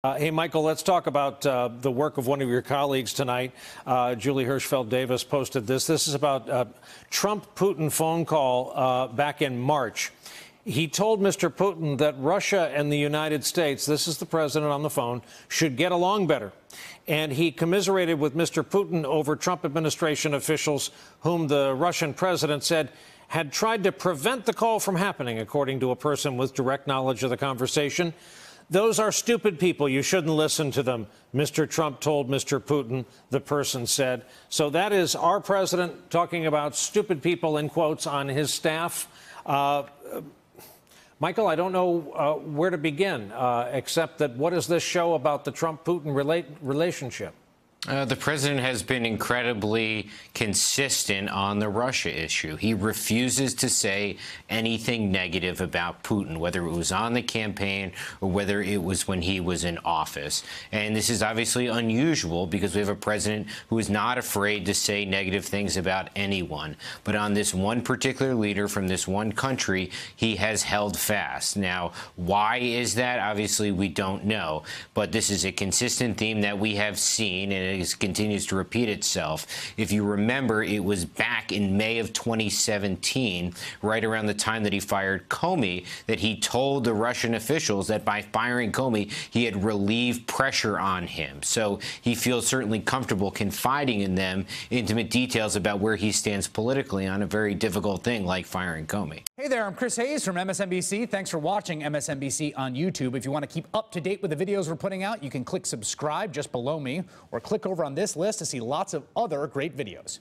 Hey, Michael, let's talk about the work of one of your colleagues tonight. Julie Hirschfeld Davis posted this. This is about Trump-Putin phone call back in March. He told Mr. Putin that Russia and the United States, this is the president on the phone, should get along better. And he commiserated with Mr. Putin over Trump administration officials whom the Russian president said had tried to prevent the call from happening, according to a person with direct knowledge of the conversation. Those are stupid people. You shouldn't listen to them, Mr. Trump told Mr. Putin, the person said. So that is our president talking about stupid people, in quotes, on his staff. Michael, I don't know where to begin, except that what does this show about the Trump-Putin relationship? The president has been incredibly consistent on the Russia issue. He refuses to say anything negative about Putin, whether it was on the campaign or whether it was when he was in office. And this is obviously unusual because we have a president who is not afraid to say negative things about anyone. But on this one particular leader from this one country, he has held fast. Now, why is that? Obviously, we don't know. But this is a consistent theme that we have seen, and it continues to repeat itself. If you remember, it was back in May of 2017, right around the time that he fired Comey, that he told the Russian officials that by firing Comey, he had relieved pressure on him. So he feels certainly comfortable confiding in them intimate details about where he stands politically on a very difficult thing like firing Comey. Hey there, I'm Chris Hayes from MSNBC. Thanks for watching MSNBC on YouTube. If you want to keep up to date with the videos we're putting out, you can click subscribe just below me or click over on this list to see lots of other great videos.